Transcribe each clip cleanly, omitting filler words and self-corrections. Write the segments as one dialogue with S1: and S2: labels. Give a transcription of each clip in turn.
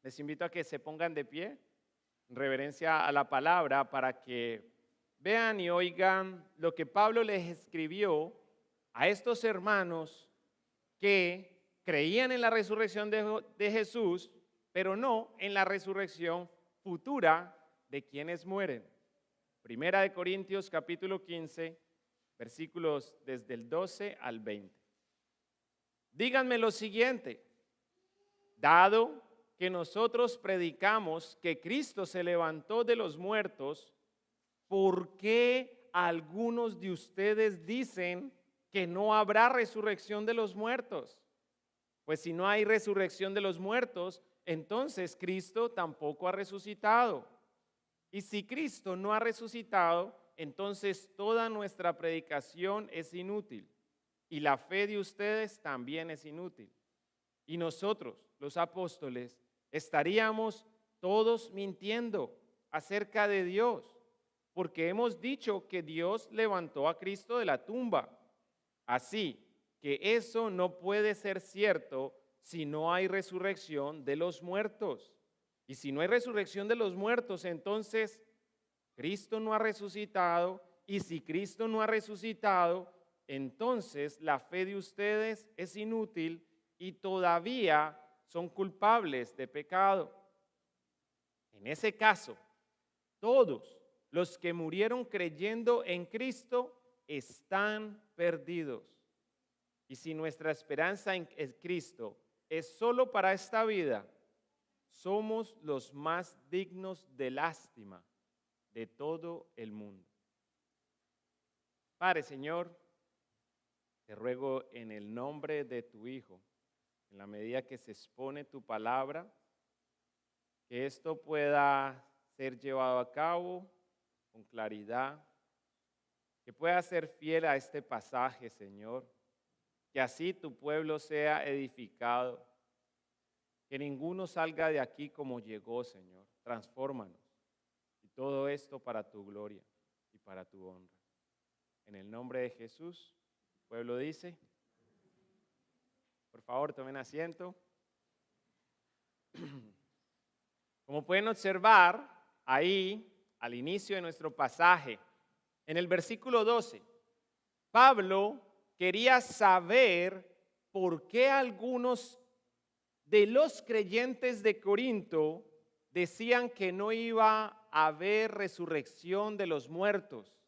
S1: Les invito a que se pongan de pie en reverencia a la palabra para que vean y oigan lo que Pablo les escribió a estos hermanos que creían en la resurrección de Jesús, pero no en la resurrección futura de quienes mueren. Primera de Corintios capítulo 15, versículos desde el 12 al 20. Díganme lo siguiente: dado que nosotros predicamos que Cristo se levantó de los muertos, ¿por qué algunos de ustedes dicen que no habrá resurrección de los muertos? Pues si no hay resurrección de los muertos, entonces Cristo tampoco ha resucitado. Y si Cristo no ha resucitado, entonces toda nuestra predicación es inútil y la fe de ustedes también es inútil. Y nosotros, los apóstoles, estaríamos todos mintiendo acerca de Dios, porque hemos dicho que Dios levantó a Cristo de la tumba. Así que eso no puede ser cierto si no hay resurrección de los muertos. Y si no hay resurrección de los muertos, entonces Cristo no ha resucitado. Y si Cristo no ha resucitado, entonces la fe de ustedes es inútil y todavía son culpables de pecado. En ese caso, todos los que murieron creyendo en Cristo están perdidos. Y si nuestra esperanza en Cristo es solo para esta vida, somos los más dignos de lástima de todo el mundo. Padre, Señor, te ruego en el nombre de tu Hijo, en la medida que se expone tu palabra, que esto pueda ser llevado a cabo con claridad, que pueda ser fiel a este pasaje, Señor, que así tu pueblo sea edificado, que ninguno salga de aquí como llegó, Señor. Transfórmanos. Y todo esto para tu gloria y para tu honra. En el nombre de Jesús, el pueblo dice, por favor, tomen asiento. Como pueden observar, ahí, al inicio de nuestro pasaje, en el versículo 12, Pablo quería saber por qué algunos de los creyentes de Corinto decían que no iba a haber resurrección de los muertos.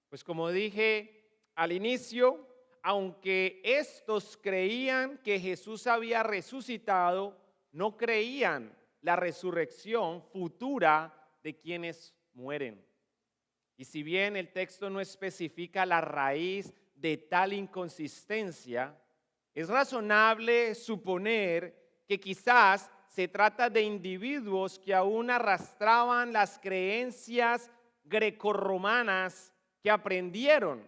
S1: Pues como dije al inicio, aunque estos creían que Jesús había resucitado, no creían la resurrección futura de quienes mueren. Y si bien el texto no especifica la raíz de tal inconsistencia, es razonable suponer que quizás se trata de individuos que aún arrastraban las creencias grecorromanas que aprendieron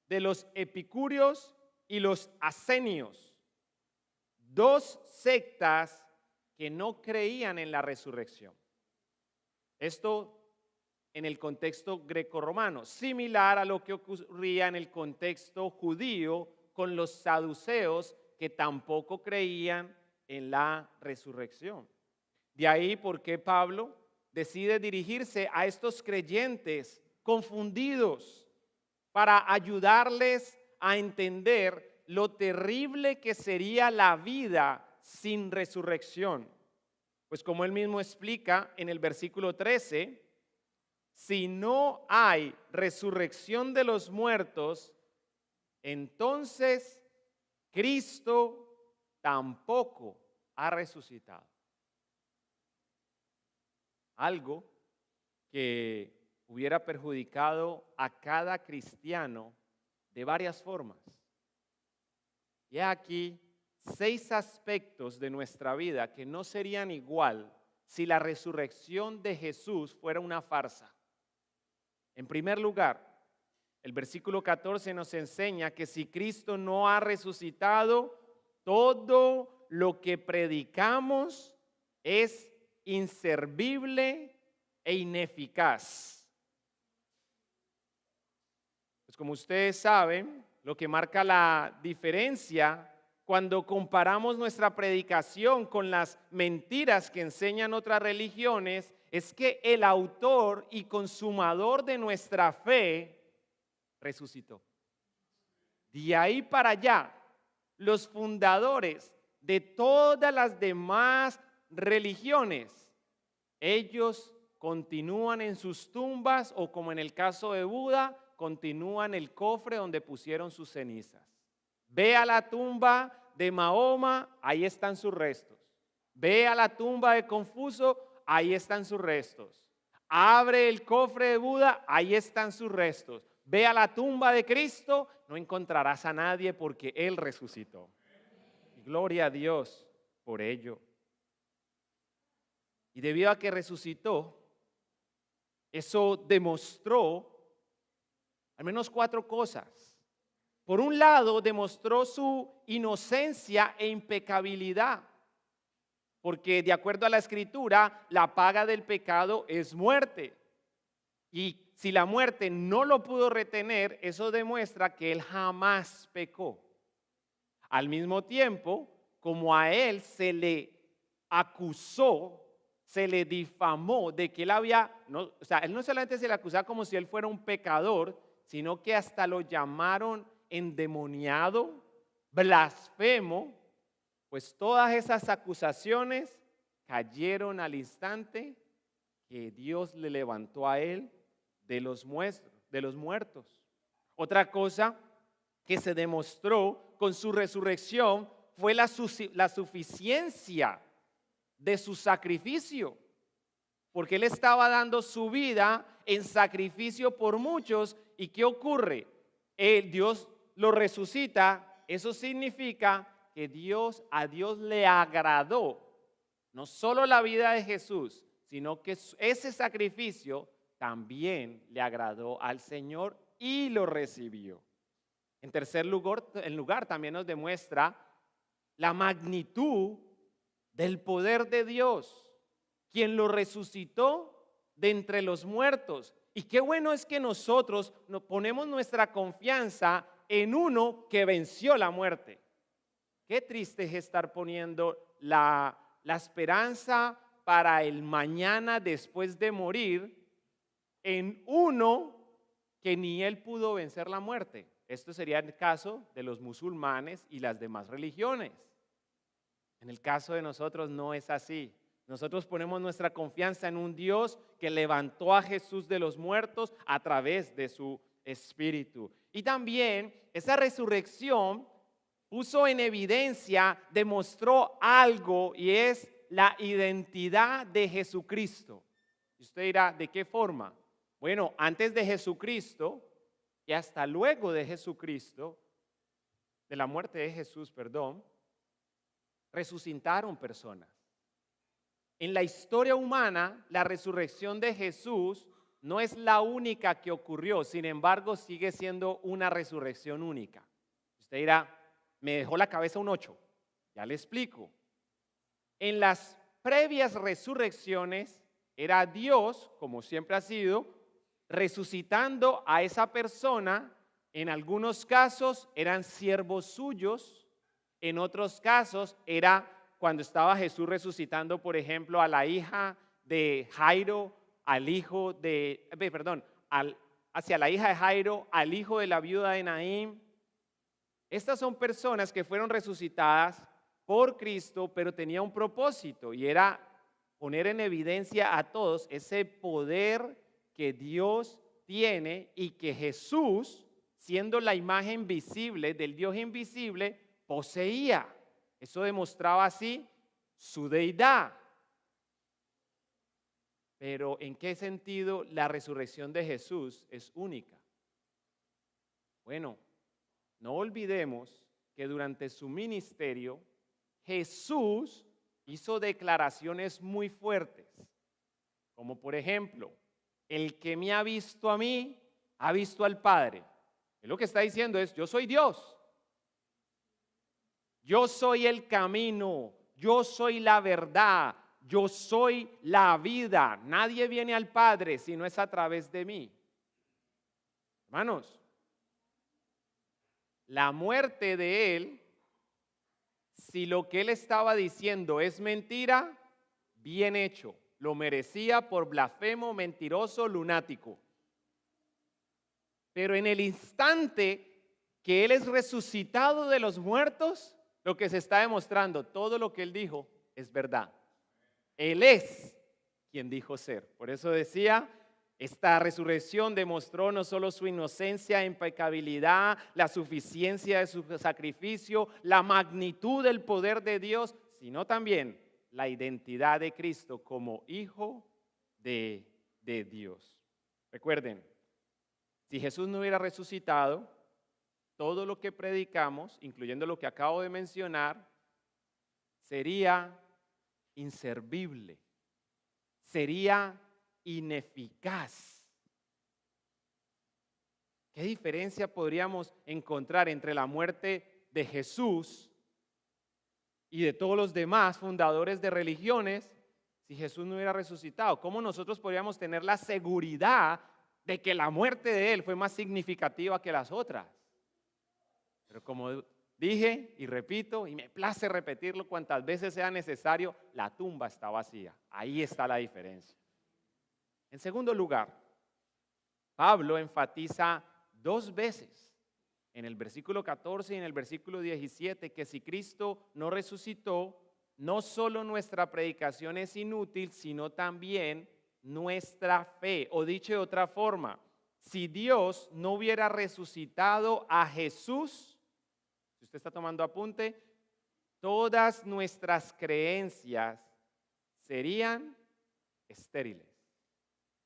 S1: de los epicúreos y los asenios, dos sectas que no creían en la resurrección. Esto en el contexto grecorromano, similar a lo que ocurría en el contexto judío con los saduceos, que tampoco creían en la resurrección. De ahí por qué Pablo decide dirigirse a estos creyentes confundidos para ayudarles a entender lo terrible que sería la vida sin resurrección. Pues como él mismo explica en el versículo 13, si no hay resurrección de los muertos, entonces Cristo tampoco ha resucitado. Algo que hubiera perjudicado a cada cristiano de varias formas. Y aquí 6 aspectos de nuestra vida que no serían igual si la resurrección de Jesús fuera una farsa. En primer lugar, el versículo 14 nos enseña que si Cristo no ha resucitado, todo lo que predicamos es inservible e ineficaz. Pues como ustedes saben, lo que marca la diferencia cuando comparamos nuestra predicación con las mentiras que enseñan otras religiones, es que el autor y consumador de nuestra fe resucitó. De ahí para allá, los fundadores de todas las demás religiones, ellos continúan en sus tumbas o, como en el caso de Buda, continúan el cofre donde pusieron sus cenizas. Ve a la tumba de Mahoma, ahí están sus restos. Ve a la tumba de Confucio, ahí están sus restos. Abre el cofre de Buda, ahí están sus restos. Ve a la tumba de Cristo, no encontrarás a nadie porque Él resucitó. Y gloria a Dios por ello. Y debido a que resucitó, eso demostró al menos 4 cosas. Por un lado, demostró su inocencia e impecabilidad, porque de acuerdo a la Escritura, la paga del pecado es muerte. Y si la muerte no lo pudo retener, eso demuestra que Él jamás pecó. Al mismo tiempo, como a Él se le acusó, se le difamó de que Él Él no solamente se le acusaba como si Él fuera un pecador, sino que hasta lo llamaron endemoniado, blasfemo, pues todas esas acusaciones cayeron al instante que Dios le levantó a Él de los muertos. Otra cosa que se demostró con su resurrección fue la suficiencia de su sacrificio, porque Él estaba dando su vida en sacrificio por muchos. ¿Y qué ocurre? Dios lo resucita. Eso significa que a Dios le agradó no solo la vida de Jesús, sino que ese sacrificio también le agradó al Señor y lo recibió. En tercer lugar, también nos demuestra la magnitud del poder de Dios, quien lo resucitó de entre los muertos. Y qué bueno es que nosotros ponemos nuestra confianza en uno que venció la muerte. Qué triste es estar poniendo la esperanza para el mañana después de morir en uno que ni él pudo vencer la muerte. Esto sería el caso de los musulmanes y las demás religiones. En el caso de nosotros no es así. Nosotros ponemos nuestra confianza en un Dios que levantó a Jesús de los muertos a través de su Espíritu. Y también esa resurrección puso en evidencia, demostró algo, y es la identidad de Jesucristo. Y usted dirá, ¿de qué forma? Bueno, antes de Jesucristo y hasta luego de Jesucristo, de la muerte de Jesús, resucitaron personas. En la historia humana, la resurrección de Jesús no es la única que ocurrió, sin embargo, sigue siendo una resurrección única. Usted dirá, me dejó la cabeza un 8. Ya le explico. En las previas resurrecciones, era Dios, como siempre ha sido, resucitando a esa persona. En algunos casos eran siervos suyos, en otros casos era cuando estaba Jesús resucitando, por ejemplo, a la hija de Jairo, hacia la hija de Jairo, al hijo de la viuda de Naín. Estas son personas que fueron resucitadas por Cristo, pero tenía un propósito, y era poner en evidencia a todos ese poder que Dios tiene y que Jesús, siendo la imagen visible del Dios invisible, poseía. Eso demostraba así su deidad. Pero ¿en qué sentido la resurrección de Jesús es única? Bueno, no olvidemos que durante su ministerio Jesús hizo declaraciones muy fuertes, como por ejemplo, el que me ha visto a mí, ha visto al Padre. Él lo que está diciendo es, yo soy Dios. Yo soy el camino, yo soy la verdad, yo soy la vida. Nadie viene al Padre si no es a través de mí. Hermanos, la muerte de Él si lo que él estaba diciendo es mentira, bien hecho, lo merecía por blasfemo, mentiroso, lunático. Pero en el instante que él es resucitado de los muertos, lo que se está demostrando, todo lo que él dijo es verdad. Él es quien dijo ser. Por eso decía, esta resurrección demostró no solo su inocencia, impecabilidad, la suficiencia de su sacrificio, la magnitud del poder de Dios, sino también la identidad de Cristo como hijo de Dios. Recuerden, si Jesús no hubiera resucitado, todo lo que predicamos, incluyendo lo que acabo de mencionar, sería inservible, sería ineficaz. ¿Qué diferencia podríamos encontrar entre la muerte de Jesús y de todos los demás fundadores de religiones si Jesús no hubiera resucitado? ¿Cómo nosotros podríamos tener la seguridad de que la muerte de él fue más significativa que las otras? Pero como dije y repito, y me place repetirlo cuantas veces sea necesario, la tumba está vacía. Ahí está la diferencia. En segundo lugar, Pablo enfatiza 2 veces en el versículo 14 y en el versículo 17 que si Cristo no resucitó, no solo nuestra predicación es inútil, sino también nuestra fe. O dicho de otra forma, si Dios no hubiera resucitado a Jesús, si usted está tomando apunte, todas nuestras creencias serían estériles.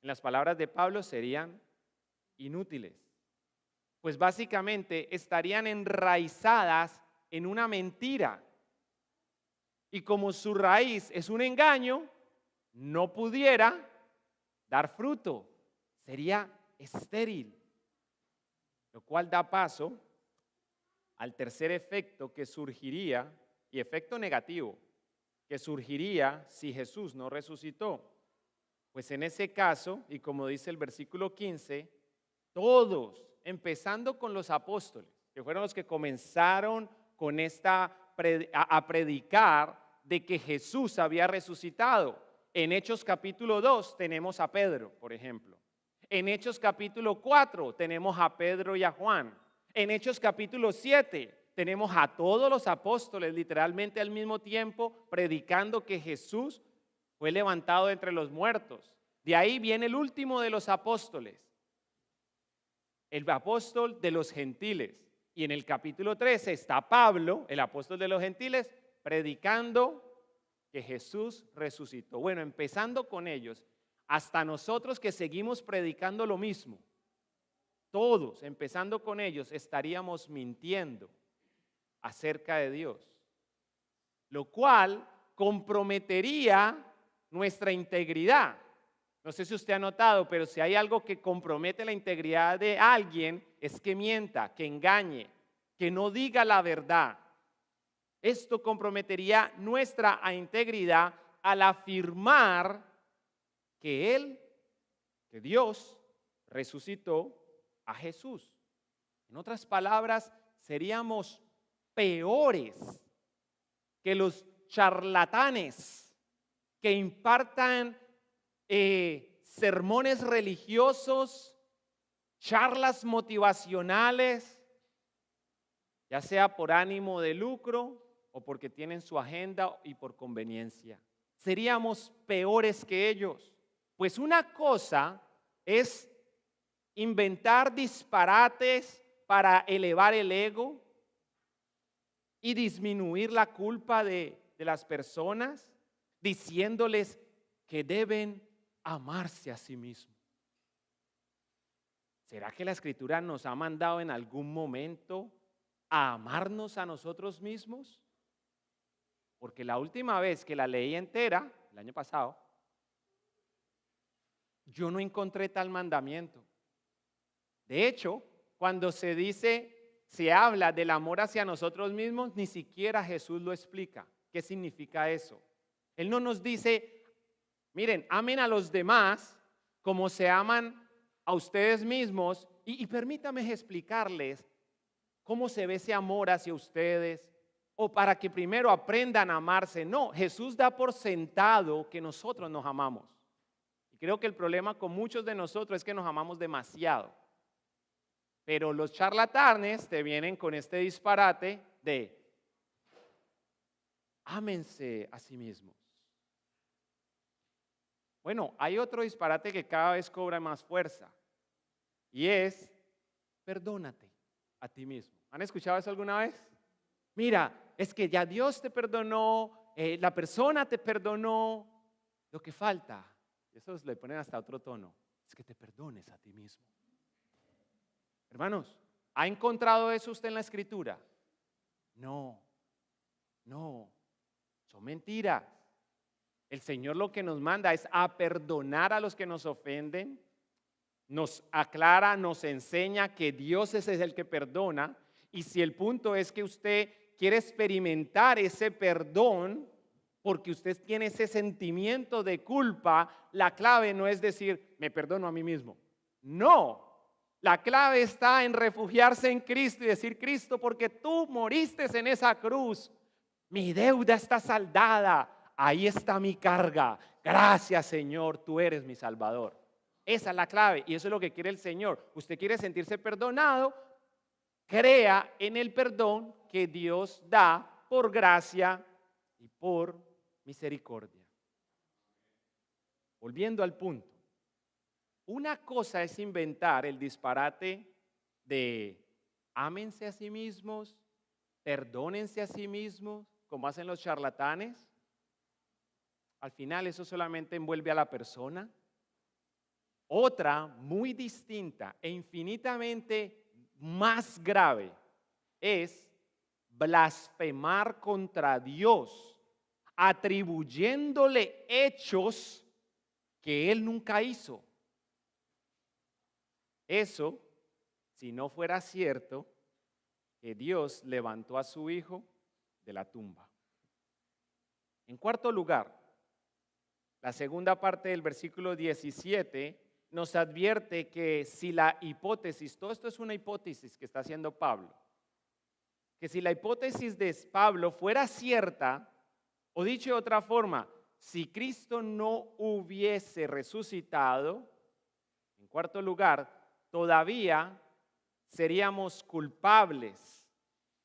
S1: En las palabras de Pablo, serían inútiles. Pues básicamente estarían enraizadas en una mentira. Y como su raíz es un engaño, no pudiera dar fruto. Sería estéril. Lo cual da paso al tercer efecto que surgiría, y efecto negativo, que surgiría si Jesús no resucitó. Pues en ese caso, y como dice el versículo 15, todos, empezando con los apóstoles, que fueron los que comenzaron con a predicar de que Jesús había resucitado. En Hechos capítulo 2 tenemos a Pedro, por ejemplo. En Hechos capítulo 4 tenemos a Pedro y a Juan. En Hechos capítulo 7 tenemos a todos los apóstoles literalmente al mismo tiempo predicando que Jesús fue levantado de entre los muertos. De ahí viene el último de los apóstoles, el apóstol de los gentiles. Y en el capítulo 13 está Pablo, el apóstol de los gentiles, predicando que Jesús resucitó. Bueno, empezando con ellos, hasta nosotros que seguimos predicando lo mismo, todos, empezando con ellos, estaríamos mintiendo acerca de Dios, lo cual comprometería nuestra integridad. No sé si usted ha notado, pero si hay algo que compromete la integridad de alguien, es que mienta, que engañe, que no diga la verdad. Esto comprometería nuestra integridad al afirmar que Dios resucitó a Jesús. En otras palabras, seríamos peores que los charlatanes que impartan sermones religiosos, charlas motivacionales, ya sea por ánimo de lucro o porque tienen su agenda y por conveniencia. Seríamos peores que ellos. Pues una cosa es inventar disparates para elevar el ego y disminuir la culpa de las personas, diciéndoles que deben amarse a sí mismos. ¿Será que la Escritura nos ha mandado en algún momento a amarnos a nosotros mismos? Porque la última vez que la leí entera, el año pasado, yo no encontré tal mandamiento. De hecho, cuando se habla del amor hacia nosotros mismos, ni siquiera Jesús lo explica. ¿Qué significa eso? Él no nos dice, miren, amen a los demás como se aman a ustedes mismos. Y permítame explicarles cómo se ve ese amor hacia ustedes o para que primero aprendan a amarse. No, Jesús da por sentado que nosotros nos amamos. Y creo que el problema con muchos de nosotros es que nos amamos demasiado. Pero los charlatanes te vienen con este disparate de ámense a sí mismos. Bueno, hay otro disparate que cada vez cobra más fuerza y es perdónate a ti mismo. ¿Han escuchado eso alguna vez? Mira, es que ya Dios te perdonó, la persona te perdonó, lo que falta, eso le ponen hasta otro tono, es que te perdones a ti mismo. Hermanos, ¿ha encontrado eso usted en la Escritura? No, son mentiras. El Señor lo que nos manda es a perdonar a los que nos ofenden, nos aclara, nos enseña que Dios es el que perdona, y si el punto es que usted quiere experimentar ese perdón, porque usted tiene ese sentimiento de culpa, la clave no es decir, me perdono a mí mismo. No, la clave está en refugiarse en Cristo y decir, Cristo, porque tú moriste en esa cruz, mi deuda está saldada. Ahí está mi carga. Gracias, Señor, tú eres mi Salvador. Esa es la clave y eso es lo que quiere el Señor. Usted quiere sentirse perdonado, crea en el perdón que Dios da por gracia y por misericordia. Volviendo al punto. Una cosa es inventar el disparate de ámense a sí mismos, perdónense a sí mismos, como hacen los charlatanes. Al final eso solamente envuelve a la persona. Otra muy distinta e infinitamente más grave es blasfemar contra Dios, atribuyéndole hechos que Él nunca hizo. Eso, si no fuera cierto, que Dios levantó a su Hijo de la tumba. En cuarto lugar, la segunda parte del versículo 17 nos advierte que si la hipótesis, todo esto es una hipótesis que está haciendo Pablo, que si la hipótesis de Pablo fuera cierta, o dicho de otra forma, si Cristo no hubiese resucitado, en cuarto lugar, todavía seríamos culpables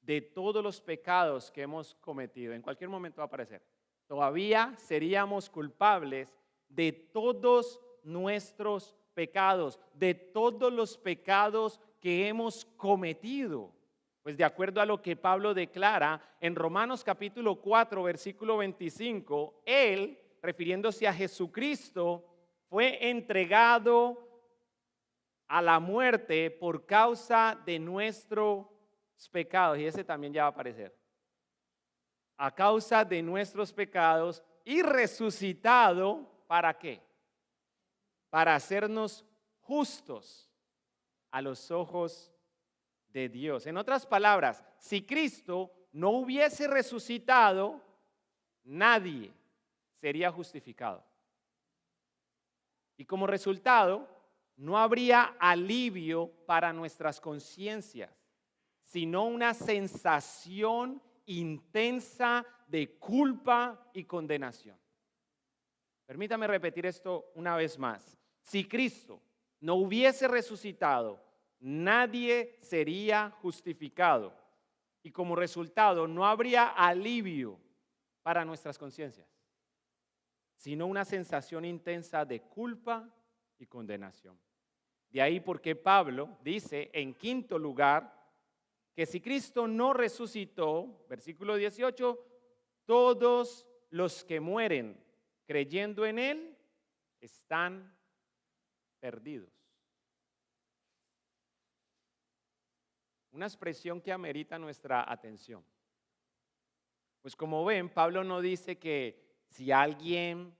S1: de todos los pecados que hemos cometido. En cualquier momento va a aparecer. Todavía seríamos culpables de todos nuestros pecados, de todos los pecados que hemos cometido. Pues de acuerdo a lo que Pablo declara en Romanos capítulo 4, versículo 25, Él, refiriéndose a Jesucristo, fue entregado a la muerte por causa de nuestros pecados. Y ese también ya va a aparecer. A causa de nuestros pecados y resucitado, ¿para qué? Para hacernos justos a los ojos de Dios. En otras palabras, si Cristo no hubiese resucitado, nadie sería justificado. Y como resultado, no habría alivio para nuestras conciencias, sino una sensación intensa de culpa y condenación. Permítame repetir esto una vez más. Si Cristo no hubiese resucitado, nadie sería justificado y como resultado no habría alivio para nuestras conciencias, sino una sensación intensa de culpa y condenación. De ahí porque Pablo dice en quinto lugar que si Cristo no resucitó, versículo 18, todos los que mueren creyendo en Él están perdidos. Una expresión que amerita nuestra atención. Pues como ven, Pablo no dice que si alguien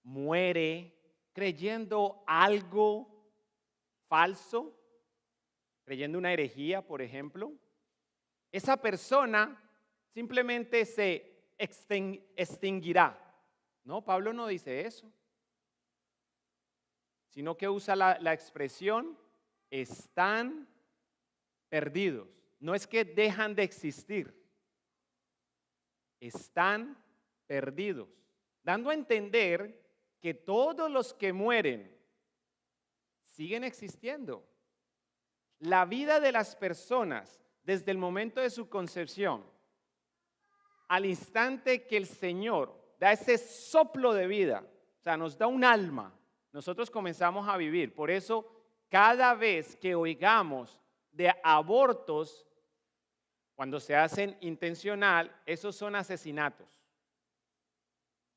S1: muere creyendo algo falso, creyendo una herejía, por ejemplo, esa persona simplemente se extinguirá. No, Pablo no dice eso, sino que usa la expresión están perdidos. No es que dejan de existir, están perdidos, dando a entender que todos los que mueren siguen existiendo. La vida de las personas, desde el momento de su concepción, al instante que el Señor da ese soplo de vida, o sea, nos da un alma, nosotros comenzamos a vivir. Por eso, cada vez que oigamos de abortos, cuando se hacen intencional, esos son asesinatos.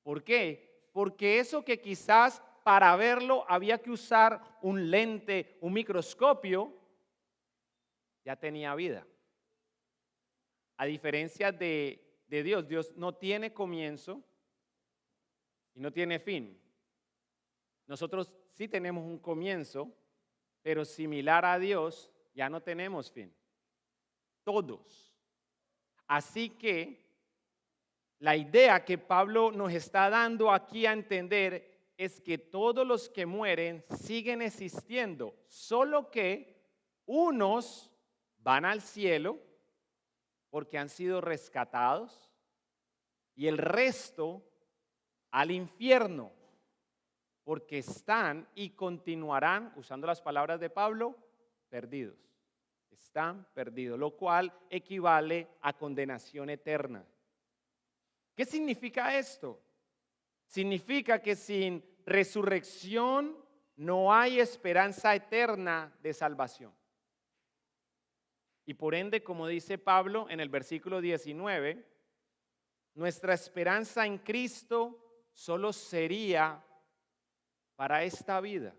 S1: ¿Por qué? Porque eso que quizás para verlo había que usar un lente, un microscopio, ya tenía vida. A diferencia de Dios, Dios no tiene comienzo y no tiene fin. Nosotros sí tenemos un comienzo, pero similar a Dios, ya no tenemos fin. Todos. Así que la idea que Pablo nos está dando aquí a entender es que todos los que mueren siguen existiendo, solo que unos van al cielo porque han sido rescatados y el resto al infierno porque están y continuarán, usando las palabras de Pablo, perdidos. Están perdidos, lo cual equivale a condenación eterna. ¿Qué significa esto? Significa que sin resurrección no hay esperanza eterna de salvación. Y por ende, como dice Pablo en el versículo 19, nuestra esperanza en Cristo solo sería para esta vida,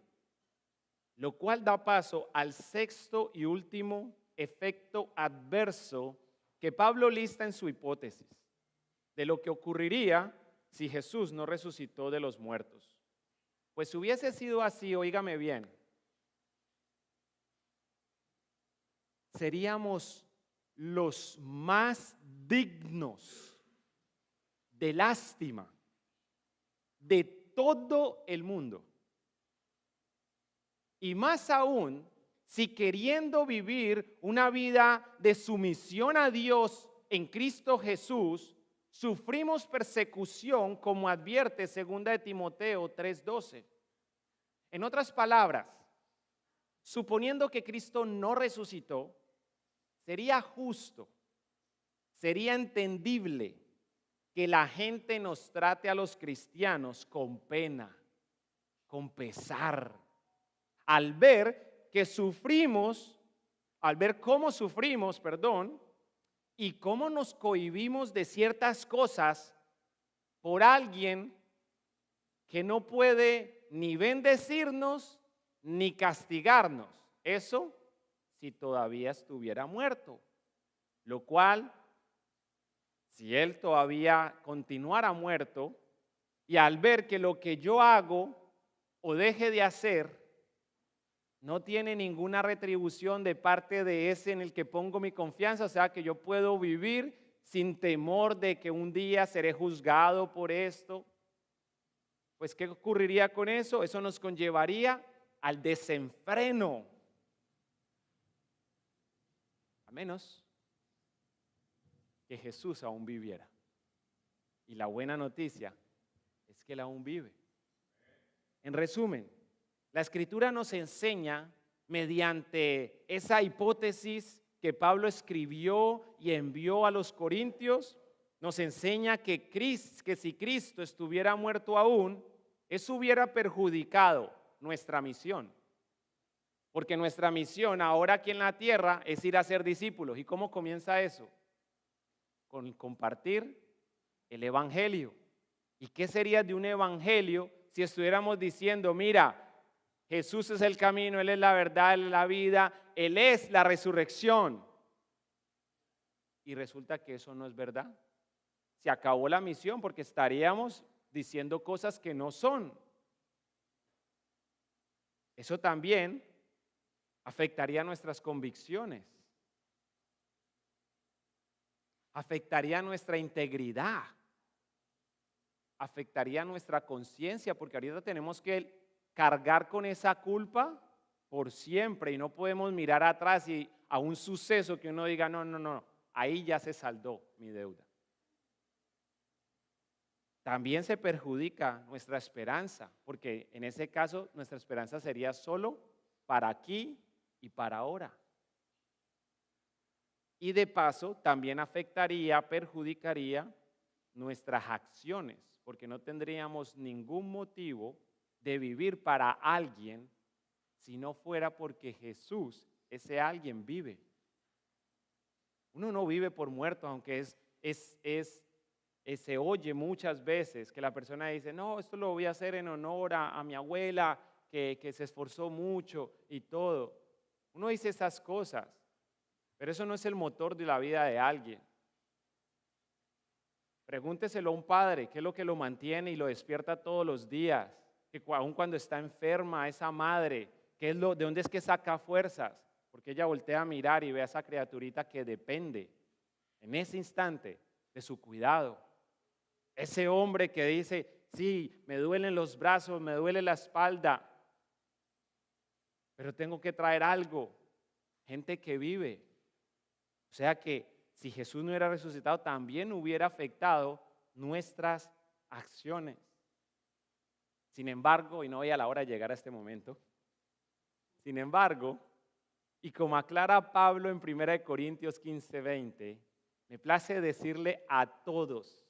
S1: lo cual da paso al sexto y último efecto adverso que Pablo lista en su hipótesis de lo que ocurriría si Jesús no resucitó de los muertos. Pues si hubiese sido así, óigame bien, seríamos los más dignos de lástima de todo el mundo. Y más aún, si queriendo vivir una vida de sumisión a Dios en Cristo Jesús, sufrimos persecución, como advierte 2 de Timoteo 3:12. En otras palabras, suponiendo que Cristo no resucitó, sería justo, sería entendible que la gente nos trate a los cristianos con pena, con pesar, al ver que sufrimos, al ver cómo sufrimos, y cómo nos cohibimos de ciertas cosas por alguien que no puede ni bendecirnos ni castigarnos. Eso si todavía estuviera muerto, lo cual, si él todavía continuara muerto, y al ver que lo que yo hago o deje de hacer no tiene ninguna retribución de parte de ese en el que pongo mi confianza, o sea que yo puedo vivir sin temor de que un día seré juzgado por esto, pues ¿qué ocurriría con eso? Eso nos conllevaría al desenfreno, a menos que Jesús aún viviera. Y la buena noticia es que Él aún vive. En resumen, la Escritura nos enseña, mediante esa hipótesis que Pablo escribió y envió a los Corintios, nos enseña que si Cristo estuviera muerto aún, eso hubiera perjudicado nuestra misión. Porque nuestra misión ahora aquí en la tierra es ir a ser discípulos. ¿Y cómo comienza eso? Con compartir el evangelio. ¿Y qué sería de un evangelio si estuviéramos diciendo, mira, Jesús es el camino, Él es la verdad, Él es la vida, Él es la resurrección? Y resulta que eso no es verdad. Se acabó la misión porque estaríamos diciendo cosas que no son. Eso también afectaría nuestras convicciones, afectaría nuestra integridad, afectaría nuestra conciencia, porque ahorita tenemos que cargar con esa culpa por siempre y no podemos mirar atrás y a un suceso que uno diga, no, ahí ya se saldó mi deuda. también se perjudica nuestra esperanza, porque en ese caso nuestra esperanza sería solo para aquí y para ahora. Y de paso también afectaría, perjudicaría nuestras acciones, porque no tendríamos ningún motivo de vivir para alguien si no fuera porque Jesús, ese alguien, vive. Uno no vive por muerto, aunque se oye muchas veces que la persona dice, no, esto lo voy a hacer en honor a mi abuela, que se esforzó mucho y todo. Uno dice esas cosas, pero eso no es el motor de la vida de alguien. Pregúnteselo a un padre, qué es lo que lo mantiene y lo despierta todos los días, que aun cuando está enferma, esa madre, de dónde es que saca fuerzas, porque ella voltea a mirar y ve a esa criaturita que depende en ese instante de su cuidado. Ese hombre que dice, sí, me duelen los brazos, me duele la espalda, pero tengo que traer algo. Gente que vive. O sea que si Jesús no hubiera resucitado, también hubiera afectado nuestras acciones. Sin embargo, y no voy a la hora de llegar a este momento, sin embargo, y como aclara Pablo en 1 Corintios 15:20, me place decirle a todos,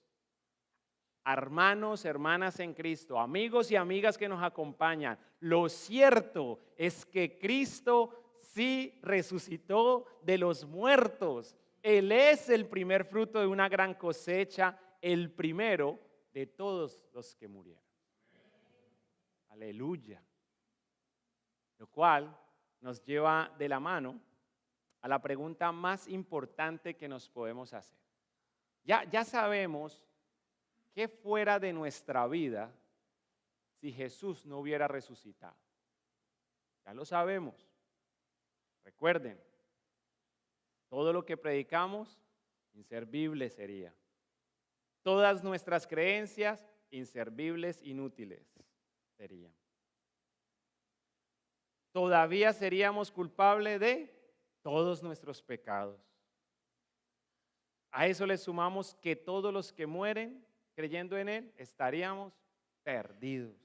S1: hermanos, hermanas en Cristo, amigos y amigas que nos acompañan, lo cierto es que Cristo sí resucitó de los muertos. Él es el primer fruto de una gran cosecha, el primero de todos los que murieron. Aleluya. Lo cual nos lleva de la mano a la pregunta más importante que nos podemos hacer. Ya sabemos qué fuera de nuestra vida si Jesús no hubiera resucitado. Ya lo sabemos. Recuerden, todo lo que predicamos, inservible sería. Todas nuestras creencias, inservibles, inútiles serían. Todavía seríamos culpables de todos nuestros pecados. A eso le sumamos que todos los que mueren creyendo en Él estaríamos perdidos.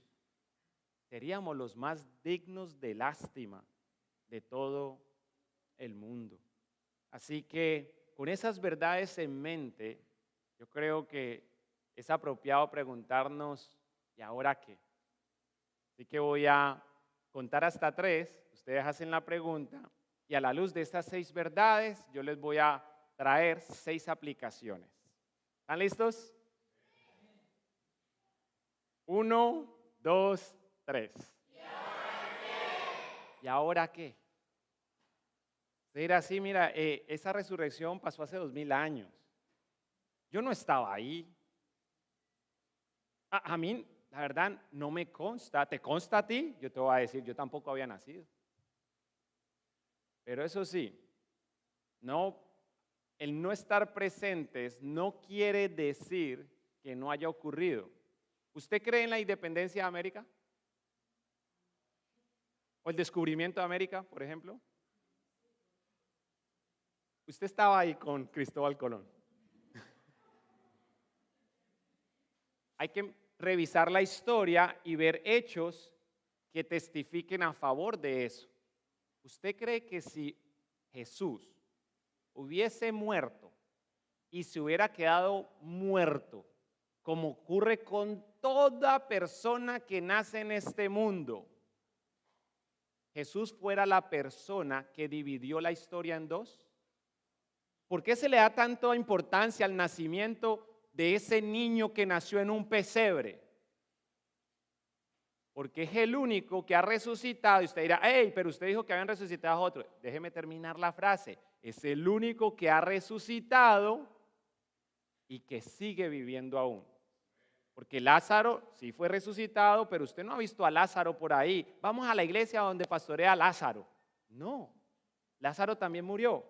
S1: Seríamos los más dignos de lástima de todo el mundo. Así que con esas verdades en mente, yo creo que es apropiado preguntarnos, ¿y ahora qué? Así que voy a contar hasta 3, ustedes hacen la pregunta y a la luz de estas 6 verdades yo les voy a traer 6 aplicaciones. ¿Están listos? 1, 2, 3. ¿Y ahora qué? Usted dirá así, mira, esa resurrección pasó hace 2000 años. Yo no estaba ahí. A mí, la verdad, no me consta. ¿Te consta a ti? Yo te voy a decir, yo tampoco había nacido. Pero eso sí, el no estar presentes no quiere decir que no haya ocurrido. ¿Usted cree en la independencia de América? ¿O el descubrimiento de América, por ejemplo? Usted estaba ahí con Cristóbal Colón. Hay que revisar la historia y ver hechos que testifiquen a favor de eso. ¿Usted cree que si Jesús hubiese muerto y se hubiera quedado muerto, como ocurre con toda persona que nace en este mundo, Jesús fuera la persona que dividió la historia en 2? ¿Por qué se le da tanta importancia al nacimiento de ese niño que nació en un pesebre? Porque es el único que ha resucitado. Y usted dirá, hey, pero usted dijo que habían resucitado a otro. Déjeme terminar la frase. Es el único que ha resucitado y que sigue viviendo aún. Porque Lázaro sí fue resucitado, pero usted no ha visto a Lázaro por ahí. Vamos a la iglesia donde pastorea a Lázaro. No, Lázaro también murió.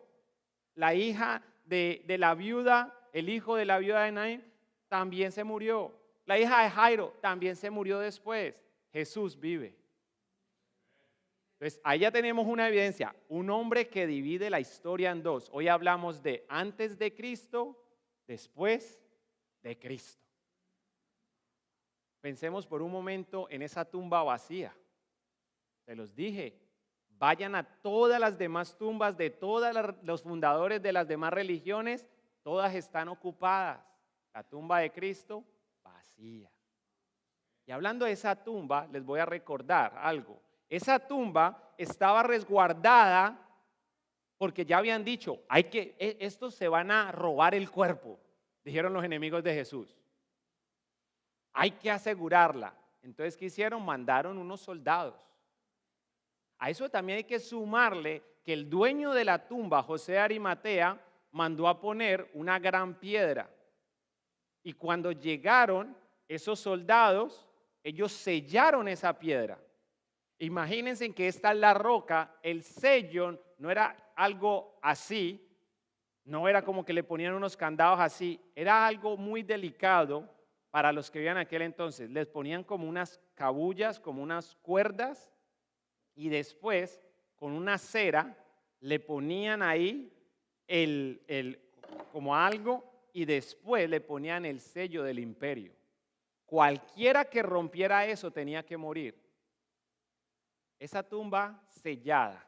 S1: La hija de la viuda, el hijo de la viuda de Naín, también se murió. La hija de Jairo también se murió después. Jesús vive. Entonces, ahí ya tenemos una evidencia. Un hombre que divide la historia en 2. Hoy hablamos de antes de Cristo, después de Cristo. Pensemos por un momento en esa tumba vacía. Se los dije, vayan a todas las demás tumbas de todos los fundadores de las demás religiones, todas están ocupadas. La tumba de Cristo, vacía. Y hablando de esa tumba, les voy a recordar algo. Esa tumba estaba resguardada porque ya habían dicho, estos se van a robar el cuerpo, dijeron los enemigos de Jesús. Hay que asegurarla. Entonces, ¿qué hicieron? Mandaron unos soldados. A eso también hay que sumarle que el dueño de la tumba, José de Arimatea, mandó a poner una gran piedra. Y cuando llegaron esos soldados, ellos sellaron esa piedra. Imagínense que esta es la roca, el sello no era algo así, no era como que le ponían unos candados así, era algo muy delicado para los que vivían en aquel entonces. Les ponían como unas cabullas, como unas cuerdas, y después con una cera le ponían ahí como algo, y después le ponían el sello del imperio. Cualquiera que rompiera eso tenía que morir. Esa tumba sellada.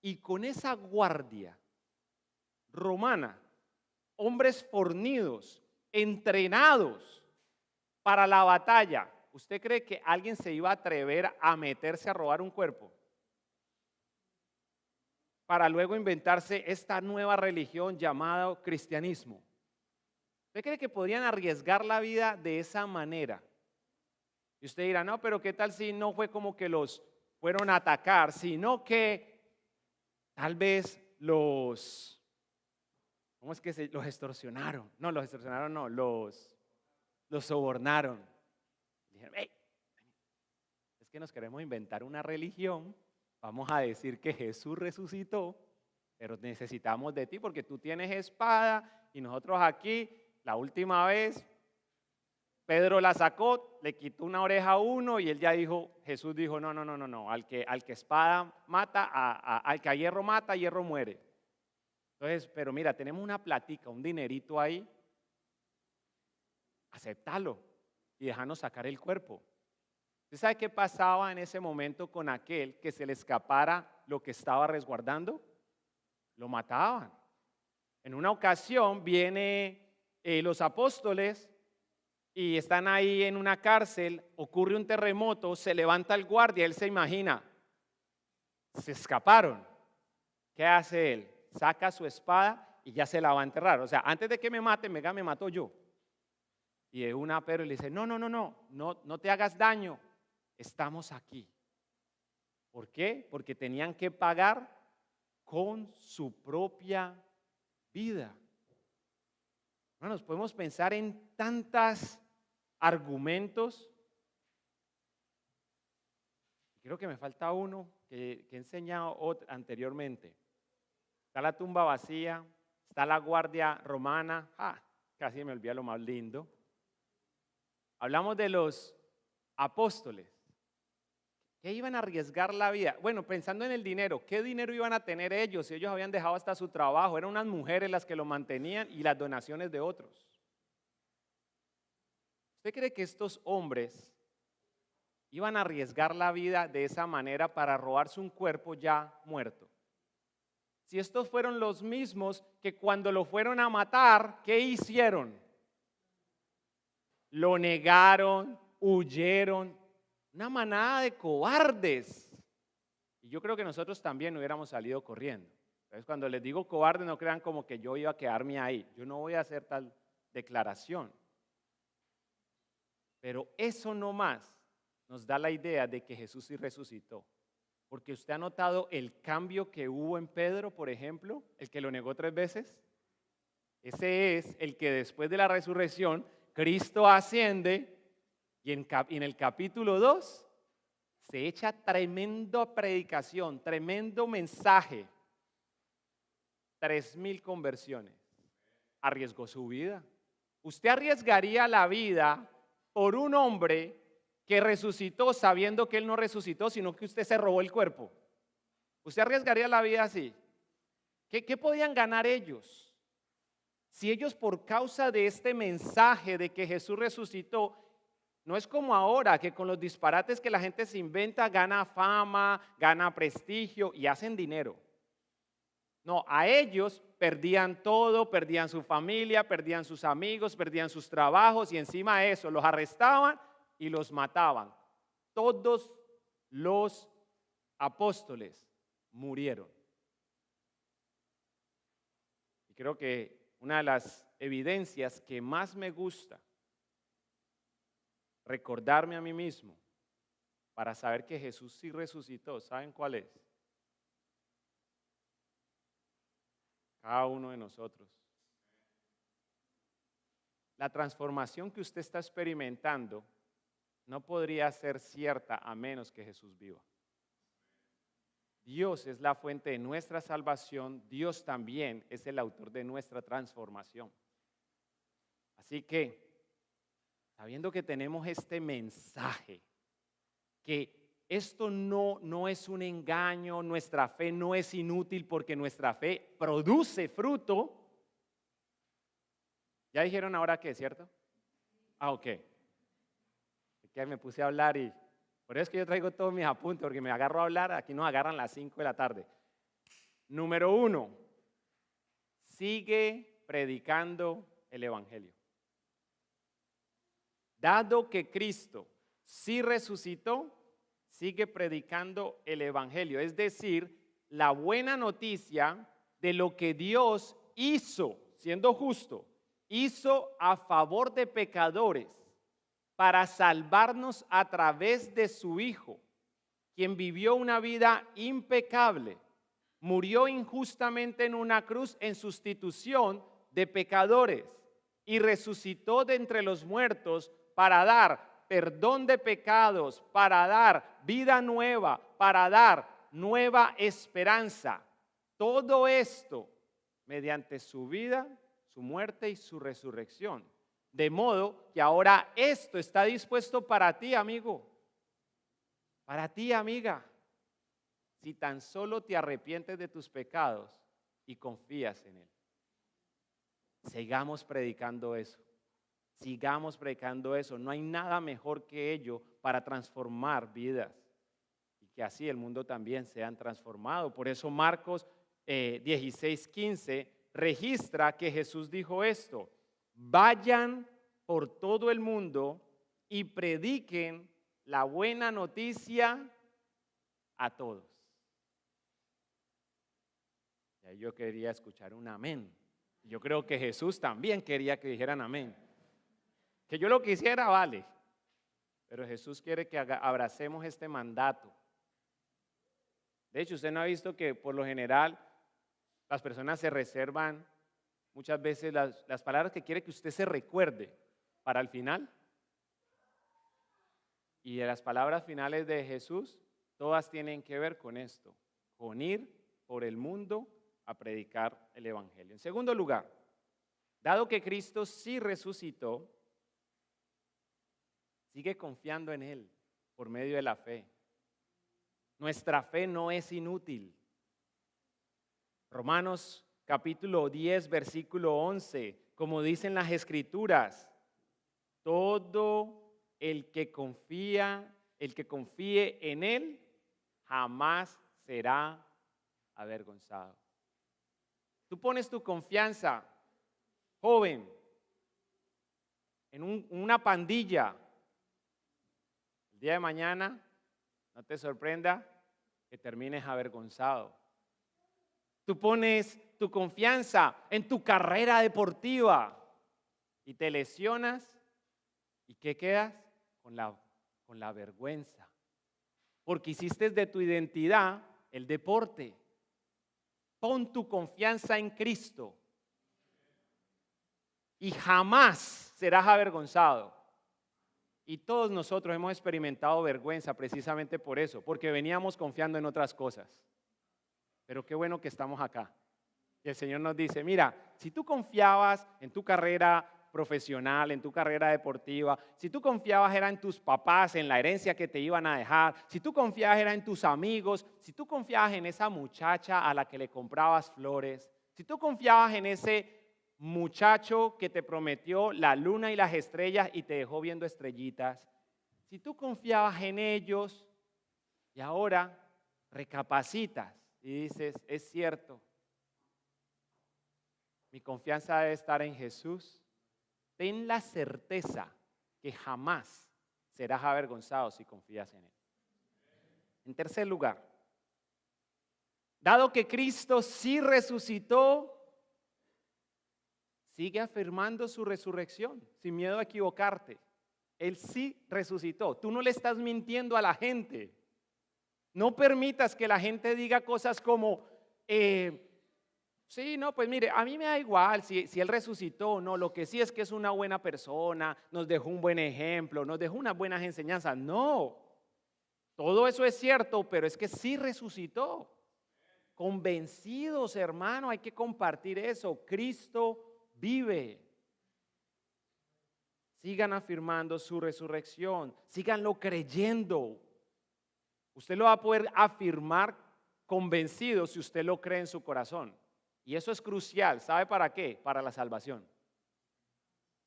S1: Y con esa guardia romana, hombres fornidos, entrenados para la batalla, ¿usted cree que alguien se iba a atrever a meterse a robar un cuerpo? Para luego inventarse esta nueva religión llamada cristianismo. ¿Usted cree que podrían arriesgar la vida de esa manera? Y usted dirá, no, pero ¿qué tal si no fue como que los fueron a atacar, sino que tal vez los extorsionaron? No, los extorsionaron no, los sobornaron. Dijeron, hey, es que nos queremos inventar una religión, vamos a decir que Jesús resucitó, pero necesitamos de ti porque tú tienes espada y nosotros aquí, la última vez, Pedro la sacó, le quitó una oreja a uno y él ya dijo, Jesús dijo, no, al que espada mata, al que a hierro mata, a hierro muere. Entonces, pero mira, tenemos una platica, un dinerito ahí, acéptalo y déjanos sacar el cuerpo. ¿Usted sabe qué pasaba en ese momento con aquel que se le escapara lo que estaba resguardando? Lo mataban. En una ocasión vienen los apóstoles y están ahí en una cárcel, ocurre un terremoto, se levanta el guardia, él se imagina, se escaparon. ¿Qué hace él? Saca su espada y ya se la va a enterrar. O sea, antes de que me maten, me mato yo. Y de una Pedro le dice, no te hagas daño, estamos aquí. ¿Por qué? Porque tenían que pagar con su propia vida. Hermanos, podemos pensar en tantos argumentos. Creo que me falta uno que he enseñado anteriormente. Está la tumba vacía, está la guardia romana. Casi me olvidé lo más lindo. Hablamos de los apóstoles. ¿Qué iban a arriesgar la vida? Bueno, pensando en el dinero, ¿qué dinero iban a tener ellos si ellos habían dejado hasta su trabajo? Eran unas mujeres las que lo mantenían y las donaciones de otros. ¿Usted cree que estos hombres iban a arriesgar la vida de esa manera para robarse un cuerpo ya muerto? Si estos fueron los mismos que cuando lo fueron a matar, ¿qué hicieron? Lo negaron, huyeron. Una manada de cobardes. Y yo creo que nosotros también hubiéramos salido corriendo. Entonces, cuando les digo cobarde, no crean como que yo iba a quedarme ahí. Yo no voy a hacer tal declaración. Pero eso no más nos da la idea de que Jesús sí resucitó. Porque usted ha notado el cambio que hubo en Pedro, por ejemplo, el que lo negó 3 veces. Ese es el que después de la resurrección, Cristo asciende y en el capítulo 2 se echa tremenda predicación, tremendo mensaje. 3,000 conversiones. Arriesgó su vida. ¿Usted arriesgaría la vida por un hombre que resucitó sabiendo que él no resucitó, sino que usted se robó el cuerpo? ¿Usted arriesgaría la vida así? ¿Qué podían ganar ellos? Si ellos por causa de este mensaje de que Jesús resucitó, No es como ahora que con los disparates que la gente se inventa gana fama, gana prestigio y hacen dinero. No, a ellos perdían todo, perdían su familia, perdían sus amigos, perdían sus trabajos y encima de eso los arrestaban y los mataban. Todos los apóstoles murieron. Y creo que una de las evidencias que más me gusta recordarme a mí mismo para saber que Jesús sí resucitó, ¿saben cuál es? Cada uno de nosotros. La transformación que usted está experimentando no podría ser cierta a menos que Jesús viva. Dios es la fuente de nuestra salvación, Dios también es el autor de nuestra transformación. Así que, sabiendo que tenemos este mensaje, que esto no es un engaño, nuestra fe no es inútil porque nuestra fe produce fruto. ¿Ya dijeron ahora qué, cierto? Ok. Es que me puse a hablar y por eso es que yo traigo todos mis apuntes, porque me agarro a hablar, aquí nos agarran las 5 de la tarde. Número 1, sigue predicando el evangelio. Dado que Cristo sí resucitó, sigue predicando el evangelio, es decir, la buena noticia de lo que Dios hizo, siendo justo, hizo a favor de pecadores para salvarnos a través de su Hijo, quien vivió una vida impecable, murió injustamente en una cruz en sustitución de pecadores y resucitó de entre los muertos para dar perdón de pecados, para dar vida nueva, para dar nueva esperanza. Todo esto mediante su vida, su muerte y su resurrección. De modo que ahora esto está dispuesto para ti, amigo, para ti, amiga, si tan solo te arrepientes de tus pecados y confías en Él. Sigamos predicando eso. Sigamos predicando eso. No hay nada mejor que ello para transformar vidas y que así el mundo también sea transformado. Por eso Marcos 16:15 registra que Jesús dijo esto: vayan por todo el mundo y prediquen la buena noticia a todos. Y ahí yo quería escuchar un amén. Yo creo que Jesús también quería que dijeran amén. Que yo lo quisiera, vale. Pero Jesús quiere que abracemos este mandato. De hecho, usted no ha visto que por lo general las personas se reservan muchas veces las palabras que quiere que usted se recuerde para el final. Y de las palabras finales de Jesús, todas tienen que ver con esto, con ir por el mundo a predicar el evangelio. En segundo lugar, dado que Cristo sí resucitó, sigue confiando en Él por medio de la fe. Nuestra fe no es inútil. Romanos capítulo 10, versículo 11, como dicen las Escrituras, todo el que confíe en Él, jamás será avergonzado. Tú pones tu confianza, joven, en una pandilla. El día de mañana, no te sorprenda que termines avergonzado. Tú pones tu confianza en tu carrera deportiva y te lesionas. ¿Y qué quedas? Con la vergüenza. Porque hiciste de tu identidad el deporte. Pon tu confianza en Cristo y jamás serás avergonzado. Y todos nosotros hemos experimentado vergüenza precisamente por eso, porque veníamos confiando en otras cosas. Pero qué bueno que estamos acá. Y el Señor nos dice, mira, si tú confiabas en tu carrera profesional, en tu carrera deportiva, si tú confiabas era en tus papás, en la herencia que te iban a dejar, si tú confiabas era en tus amigos, si tú confiabas en esa muchacha a la que le comprabas flores, si tú confiabas en ese muchacho que te prometió la luna y las estrellas y te dejó viendo estrellitas, Si tú confiabas en ellos y ahora recapacitas y dices, es cierto, mi confianza debe estar en Jesús, ten la certeza que jamás serás avergonzado si confías en Él. En tercer lugar, dado que Cristo sí resucitó, sigue afirmando su resurrección sin miedo a equivocarte. Él sí resucitó. Tú no le estás mintiendo a la gente. No permitas que la gente diga cosas como, sí, no, pues mire, a mí me da igual si Él resucitó o no. Lo que sí es que es una buena persona, nos dejó un buen ejemplo, nos dejó unas buenas enseñanzas. No, todo eso es cierto, pero es que sí resucitó. Convencidos, hermano, hay que compartir eso. Cristo vive. Sigan afirmando su resurrección, síganlo creyendo. Usted lo va a poder afirmar convencido si usted lo cree en su corazón. Y eso es crucial. ¿Sabe para qué? Para la salvación.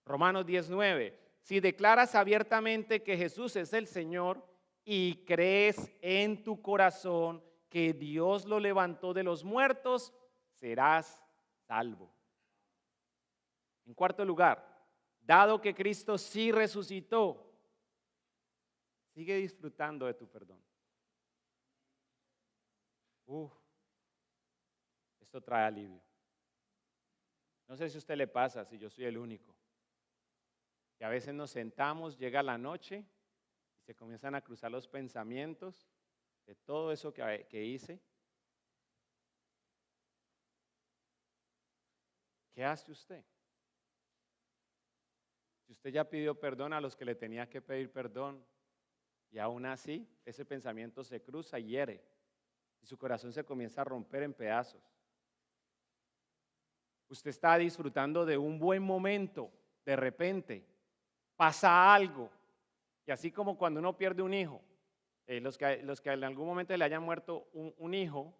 S1: Romanos 19. Si declaras abiertamente que Jesús es el Señor y crees en tu corazón que Dios lo levantó de los muertos, serás salvo. En cuarto lugar, dado que Cristo sí resucitó, sigue disfrutando de tu perdón. Esto trae alivio. No sé si a usted le pasa, si yo soy el único, que a veces nos sentamos, llega la noche y se comienzan a cruzar los pensamientos de todo eso que hice. ¿Qué hace usted? Si usted ya pidió perdón a los que le tenía que pedir perdón y aún así ese pensamiento se cruza y hiere y su corazón se comienza a romper en pedazos. Usted está disfrutando de un buen momento, de repente pasa algo y así como cuando uno pierde un hijo, los que en algún momento le hayan muerto un hijo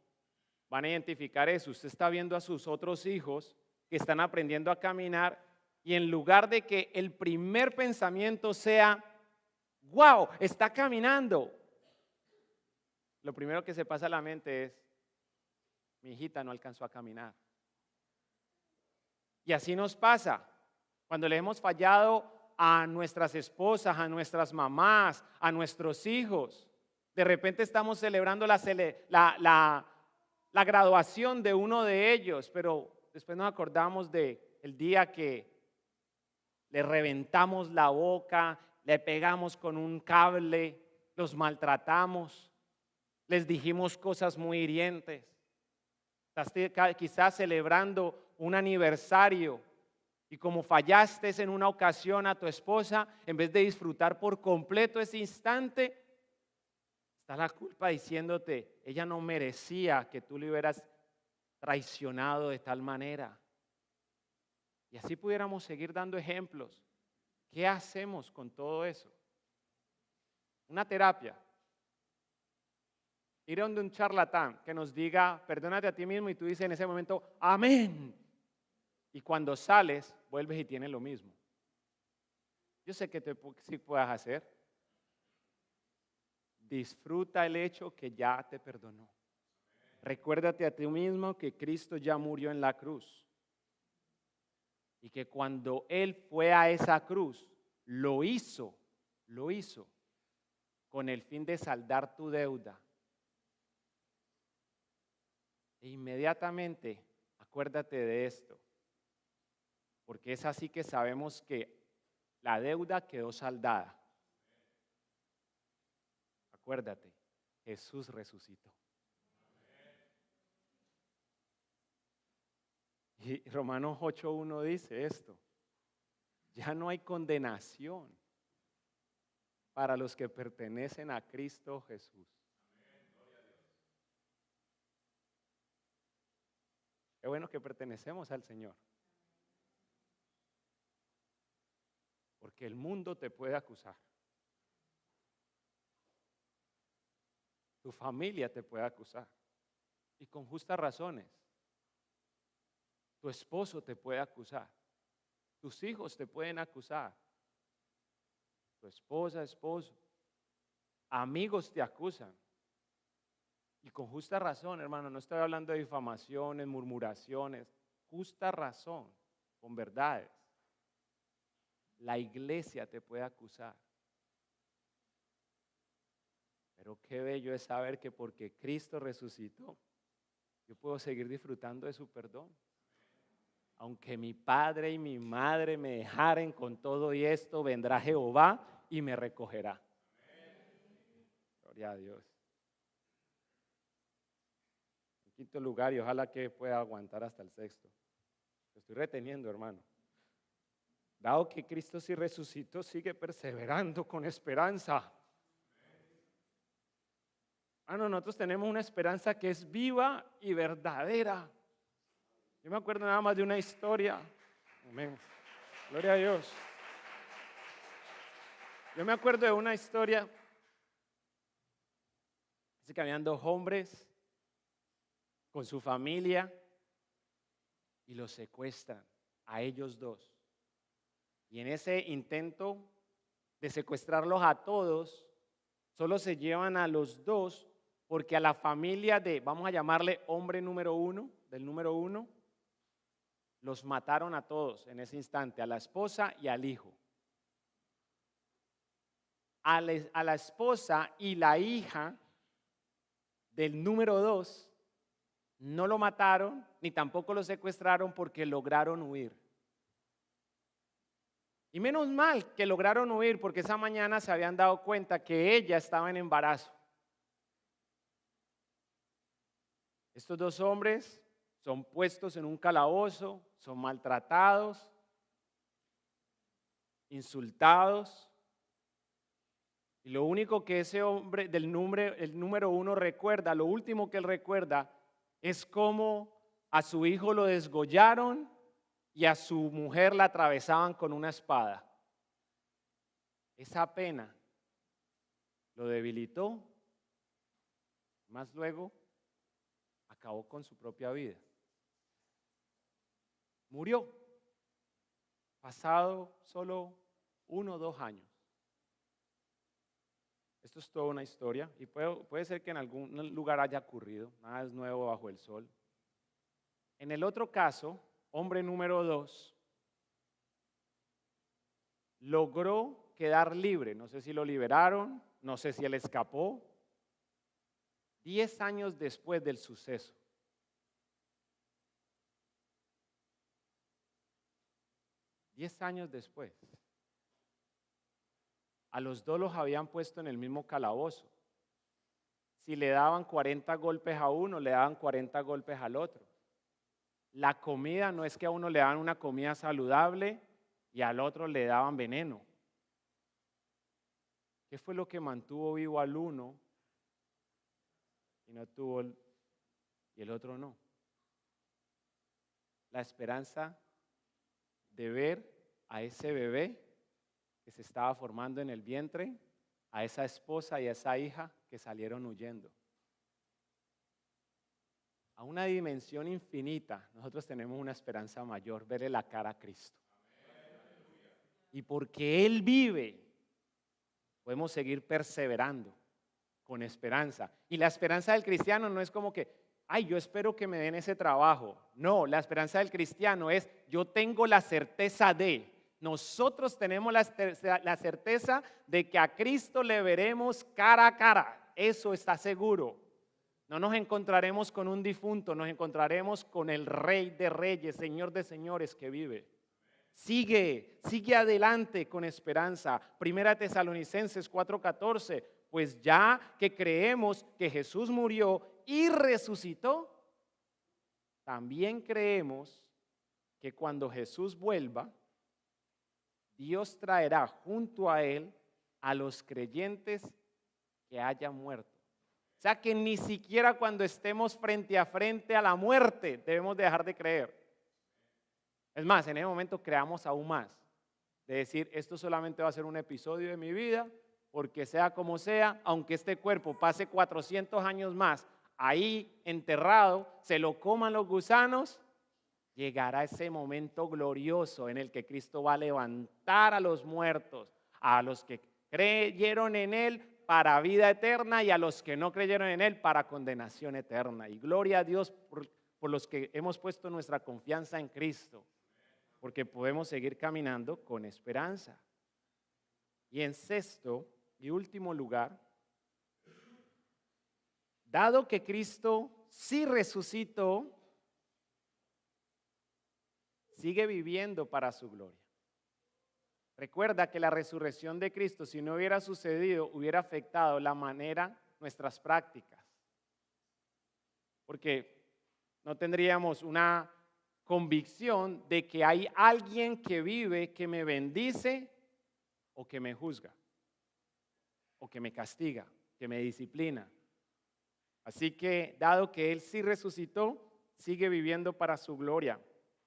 S1: van a identificar eso. Usted está viendo a sus otros hijos que están aprendiendo a caminar y en lugar de que el primer pensamiento sea, wow, está caminando, lo primero que se pasa a la mente es, mi hijita no alcanzó a caminar. Y así nos pasa cuando le hemos fallado a nuestras esposas, a nuestras mamás, a nuestros hijos. De repente estamos celebrando la graduación de uno de ellos, pero después nos acordamos del día que le reventamos la boca, le pegamos con un cable, los maltratamos, les dijimos cosas muy hirientes. Quizás celebrando un aniversario y como fallaste en una ocasión a tu esposa, en vez de disfrutar por completo ese instante, está la culpa diciéndote, ella no merecía que tú le hubieras traicionado de tal manera. Y así pudiéramos seguir dando ejemplos. ¿Qué hacemos con todo eso? Una terapia. Ir a donde un charlatán que nos diga, perdónate a ti mismo y tú dices en ese momento, amén. Y cuando sales, vuelves y tienes lo mismo. Yo sé que sí puedas hacer. Disfruta el hecho que ya te perdonó. Recuérdate a ti mismo que Cristo ya murió en la cruz. Y que cuando Él fue a esa cruz, lo hizo con el fin de saldar tu deuda. E inmediatamente acuérdate de esto, porque es así que sabemos que la deuda quedó saldada. Acuérdate, Jesús resucitó. Y Romanos 8:1 dice esto, ya no hay condenación para los que pertenecen a Cristo Jesús. Qué bueno que pertenecemos al Señor. Porque el mundo te puede acusar. Tu familia te puede acusar. Y con justas razones. Tu esposo te puede acusar. Tus hijos te pueden acusar. Tu esposa, esposo. amigos te acusan. Y con justa razón, hermano, no estoy hablando de difamaciones, murmuraciones, justa razón, con verdades. La iglesia te puede acusar. Pero qué bello es saber que porque Cristo resucitó, yo puedo seguir disfrutando de su perdón. Aunque mi padre y mi madre me dejaren con todo y esto, vendrá Jehová y me recogerá. Gloria a Dios. En quinto lugar, y ojalá que pueda aguantar hasta el sexto. Lo estoy reteniendo, hermano. Dado que Cristo sí resucitó, sigue perseverando con esperanza. Nosotros tenemos una esperanza que es viva y verdadera. Yo me acuerdo nada más de una historia. Amén. Gloria a Dios. Yo me acuerdo de una historia. Dice que habían dos hombres con su familia y los secuestran a ellos dos. Y en ese intento de secuestrarlos a todos, solo se llevan a los dos porque a la familia de, vamos a llamarle hombre número uno, del número uno, los mataron a todos en ese instante, a la esposa y al hijo. A la esposa y la hija del número dos no lo mataron ni tampoco lo secuestraron porque lograron huir. Y menos mal que lograron huir porque esa mañana se habían dado cuenta que ella estaba en embarazo. Estos dos hombres son puestos en un calabozo, son maltratados, insultados. Y lo único que ese hombre el número uno recuerda, lo último que él recuerda es cómo a su hijo lo desgollaron y a su mujer la atravesaban con una espada. Esa pena lo debilitó, más luego acabó con su propia vida. Murió, pasado solo 1 o 2 años. Esto es toda una historia y puede ser que en algún lugar haya ocurrido, nada es nuevo bajo el sol. En el otro caso, hombre número 2 logró quedar libre, no sé si lo liberaron, no sé si él escapó, 10 años después del suceso. Diez años después. A los dos los habían puesto en el mismo calabozo. Si le daban 40 golpes a uno, le daban 40 golpes al otro. La comida no es que a uno le daban una comida saludable y al otro le daban veneno. ¿Qué fue lo que mantuvo vivo al uno y y el otro no? La esperanza de ver a ese bebé que se estaba formando en el vientre, a esa esposa y a esa hija que salieron huyendo. A una dimensión infinita, nosotros tenemos una esperanza mayor, verle la cara a Cristo. Y porque Él vive, podemos seguir perseverando con esperanza. Y la esperanza del cristiano no es como que, yo espero que me den ese trabajo. No, la esperanza del cristiano es, yo tengo la certeza de. Nosotros tenemos la certeza de que a Cristo le veremos cara a cara. Eso está seguro. No nos encontraremos con un difunto, nos encontraremos con el Rey de Reyes, Señor de Señores que vive. Sigue adelante con esperanza. Primera Tesalonicenses 4:14, pues ya que creemos que Jesús murió y resucitó, también creemos que cuando Jesús vuelva, Dios traerá junto a Él a los creyentes que hayan muerto. O sea que ni siquiera cuando estemos frente a la muerte debemos dejar de creer. Es más, en ese momento creamos aún más. De decir, esto solamente va a ser un episodio de mi vida, porque sea como sea, aunque este cuerpo pase 400 años más ahí enterrado, se lo coman los gusanos, llegará ese momento glorioso en el que Cristo va a levantar a los muertos, a los que creyeron en Él para vida eterna y a los que no creyeron en Él para condenación eterna. Y gloria a Dios por los que hemos puesto nuestra confianza en Cristo, porque podemos seguir caminando con esperanza. Y en sexto y último lugar, dado que Cristo sí resucitó, sigue viviendo para su gloria. Recuerda que la resurrección de Cristo, si no hubiera sucedido, hubiera afectado la manera, nuestras prácticas. Porque no tendríamos una convicción de que hay alguien que vive, que me bendice o que me juzga, o que me castiga, que me disciplina. Así que, dado que Él sí resucitó, sigue viviendo para su gloria.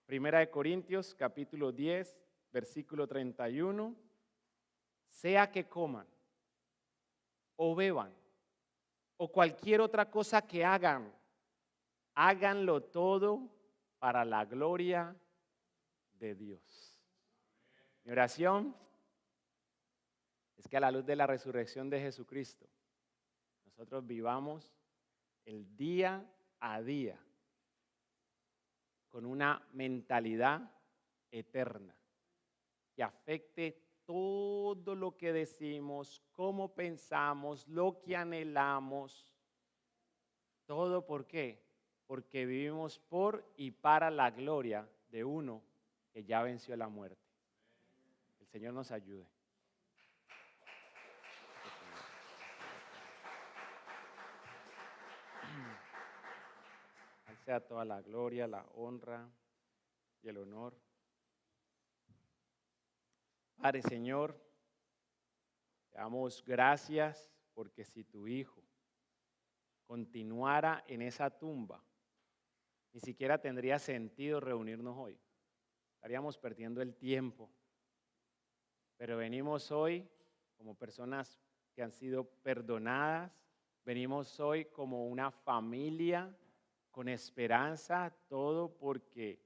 S1: Primera de Corintios, capítulo 10, versículo 31. Sea que coman, o beban, o cualquier otra cosa que hagan, háganlo todo para la gloria de Dios. Mi oración es que a la luz de la resurrección de Jesucristo, nosotros vivamos el día a día con una mentalidad eterna que afecte todo lo que decimos, cómo pensamos, lo que anhelamos. ¿Todo por qué? Porque vivimos por y para la gloria de uno que ya venció la muerte. El Señor nos ayude. Al sea toda la gloria, la honra y el honor. Padre Señor, te damos gracias porque si tu Hijo continuara en esa tumba, ni siquiera tendría sentido reunirnos hoy. Estaríamos perdiendo el tiempo. Pero venimos hoy como personas que han sido perdonadas. Venimos hoy como una familia con esperanza, todo porque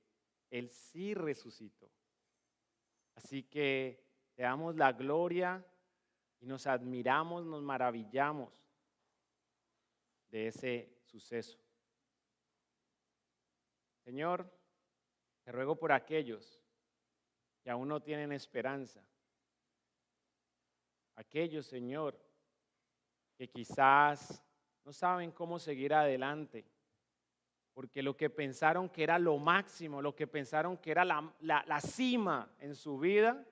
S1: Él sí resucitó. Así que te damos la gloria y nos admiramos, nos maravillamos de ese suceso. Señor, te ruego por aquellos que aún no tienen esperanza. Aquellos, Señor, que quizás no saben cómo seguir adelante, porque lo que pensaron que era lo máximo, lo que pensaron que era la cima en su vida,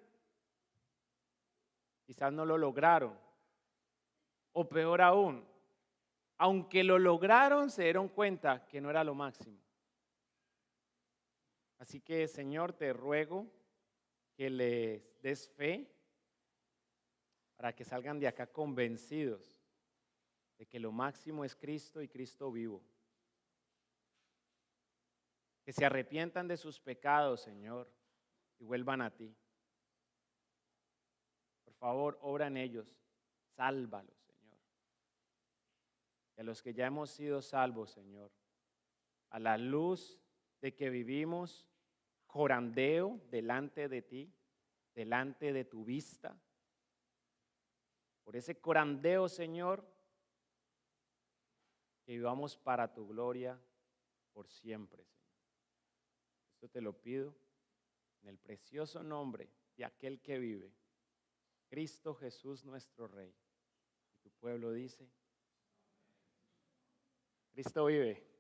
S1: quizás no lo lograron. O peor aún, aunque lo lograron, se dieron cuenta que no era lo máximo. Así que, Señor, te ruego que les des fe para que salgan de acá convencidos de que lo máximo es Cristo y Cristo vivo. Que se arrepientan de sus pecados, Señor, y vuelvan a ti. Por favor, obra en ellos, sálvalos, Señor. Y a los que ya hemos sido salvos, Señor, a la luz de que vivimos corandeo delante de ti, delante de tu vista, por ese corandeo, Señor, que vivamos para tu gloria por siempre, Señor. Esto te lo pido en el precioso nombre de aquel que vive, Cristo Jesús nuestro Rey. Y tu pueblo dice, Cristo vive.